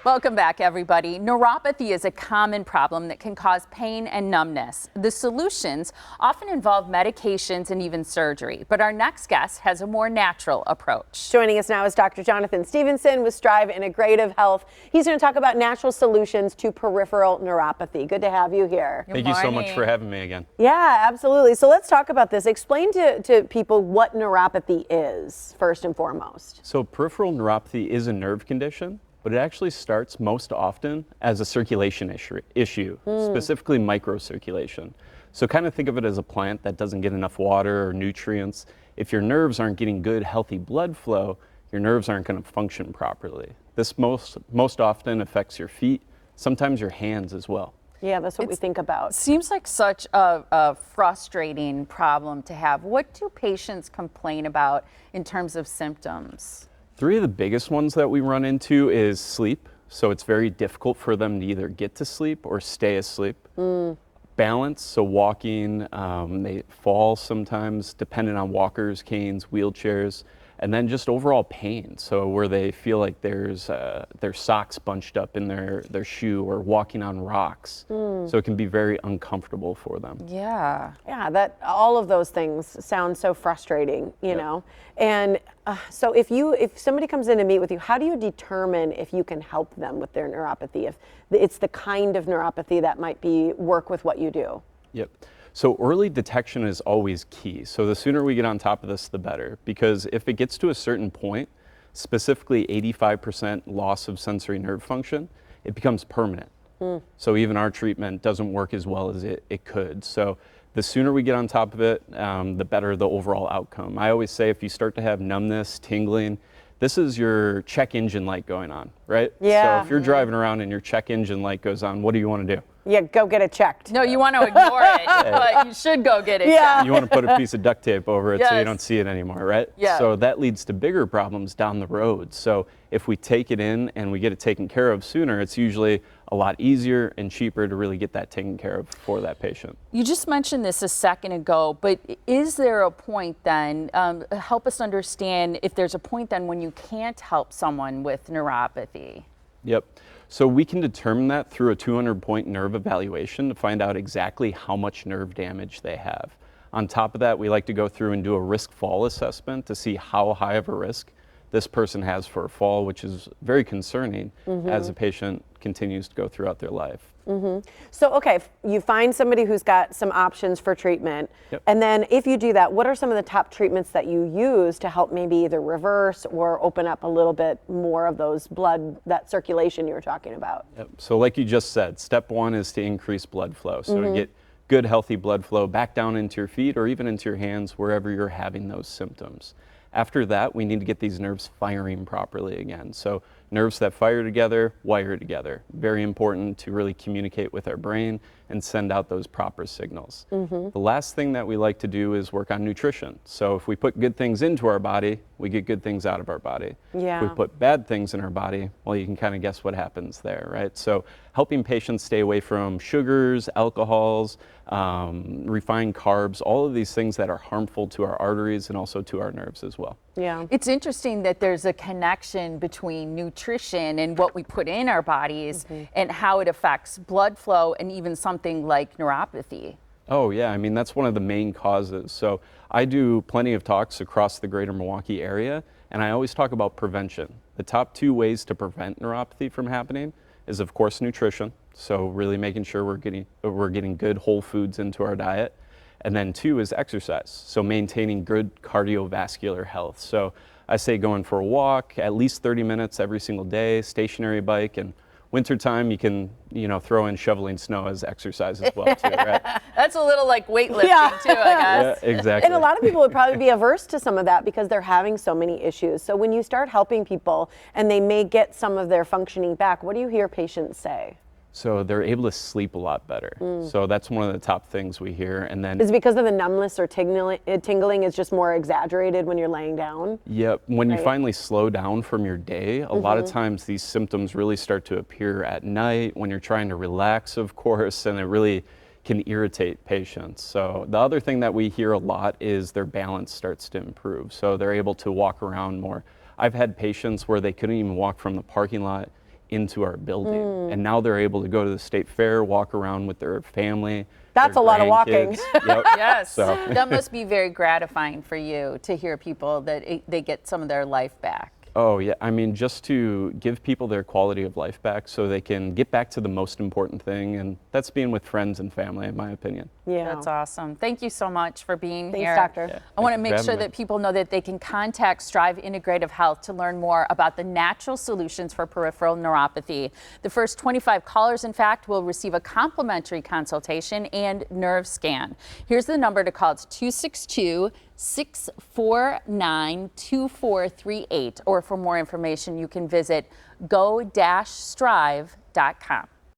Welcome back, everybody. Neuropathy is a common problem that can cause pain and numbness. The solutions often involve medications and even surgery, but our next guest has a more natural approach. Joining us now is Dr. Jonathan Stevenson with Strive Integrative Health. He's going to talk about natural solutions to peripheral neuropathy. Good to have you here. Thank you so much for having me again. Yeah, absolutely. So let's talk about this. Explain to people what neuropathy is, first and foremost. So peripheral neuropathy is a nerve condition, but it actually starts most often as a circulation issue, specifically microcirculation. So kind of think of it as a plant that doesn't get enough water or nutrients. If your nerves aren't getting good, healthy blood flow, your nerves aren't going to function properly. This most often affects your feet, sometimes your hands as well. Yeah, that's what we think about. Seems like such a frustrating problem to have. What do patients complain about in terms of symptoms? Three of the biggest ones that we run into is sleep. So it's very difficult for them to either get to sleep or stay asleep. Balance, so walking, they fall sometimes, dependent on walkers, canes, wheelchairs, and then just overall pain. So where they feel like there's their socks bunched up in their shoe or walking on rocks. So it can be very uncomfortable for them. Yeah. Yeah, that all of those things sound so frustrating, you know. And so if somebody comes in to meet with you, how do you determine if you can help them with their neuropathy? If it's the kind of neuropathy that might work with what you do? Yep. So early detection is always key. So the sooner we get on top of this, the better. Because if it gets to a certain point, specifically 85% loss of sensory nerve function, it becomes permanent. So even our treatment doesn't work as well as it could. So the sooner we get on top of it, the better the overall outcome. I always say if you start to have numbness, tingling, this is your check engine light going on, right? Yeah. So if you're driving around and your check engine light goes on, what do you want to do? Yeah, go get it checked. No, you want to ignore it, but you should go get it checked. You want to put a piece of duct tape over it so you don't see it anymore, right? Yeah. So that leads to bigger problems down the road. So if we take it in and we get it taken care of sooner, it's usually a lot easier and cheaper to really get that taken care of for that patient. You just mentioned this a second ago, but is there a point then, help us understand if there's a point then when you can't help someone with neuropathy? Yep. So we can determine that through a 200-point nerve evaluation to find out exactly how much nerve damage they have. On top of that, we like to go through and do a risk fall assessment to see how high of a risk this person has for a fall, which is very concerning as a patient continues to go throughout their life. So, okay, you find somebody who's got some options for treatment, and then if you do that, what are some of the top treatments that you use to help maybe either reverse or open up a little bit more of those blood, that circulation you were talking about? So like you just said, step one is to increase blood flow. So to get good, healthy blood flow back down into your feet or even into your hands, wherever you're having those symptoms. After that, we need to get these nerves firing properly again. So nerves that fire together, wire together. Very important to really communicate with our brain and send out those proper signals. The last thing that we like to do is work on nutrition. So if we put good things into our body, we get good things out of our body. Yeah. If we put bad things in our body, well, you can kind of guess what happens there, right? So helping patients stay away from sugars, alcohols, refined carbs, all of these things that are harmful to our arteries and also to our nerves as well. Yeah. It's interesting that there's a connection between nutrition and what we put in our bodies and how it affects blood flow and even something like neuropathy. Oh yeah, I mean, that's one of the main causes. So I do plenty of talks across the greater Milwaukee area, and I always talk about prevention. The top two ways to prevent neuropathy from happening is, of course, nutrition. So really making sure we're getting good whole foods into our diet. And then two is exercise. So maintaining good cardiovascular health. So I say going for a walk at least 30 minutes every single day, stationary bike, and wintertime you can, throw in shoveling snow as exercise as well too, right? That's a little like weightlifting too, I guess. Yeah, exactly. And a lot of people would probably be averse to some of that because they're having so many issues. So when you start helping people and they may get some of their functioning back, what do you hear patients say? So they're able to sleep a lot better. So that's one of the top things we hear. And then is it because of the numbness or tingling is just more exaggerated when you're laying down? Yep. When you finally slow down from your day, a lot of times these symptoms really start to appear at night when you're trying to relax, of course, and it really can irritate patients. So the other thing that we hear a lot is their balance starts to improve. So they're able to walk around more. I've had patients where they couldn't even walk from the parking lot into our building. And now they're able to go to the state fair, walk around with their family. That's their a lot of walking. grandkids. Yep. Yes, So- that must be very gratifying for you to hear people that they get some of their life back. Oh yeah, I mean, just to give people their quality of life back so they can get back to the most important thing, and that's being with friends and family, in my opinion. Yeah. That's awesome. Thank you so much for being Thanks, here. doctor. Yeah. I want to Thank you make for sure having me. that people know that they can contact Strive Integrative Health to learn more about the natural solutions for peripheral neuropathy. The first 25 callers, in fact, will receive a complimentary consultation and nerve scan. Here's the number to call. It's 262-649-2438. Or for more information, you can visit go-strive.com.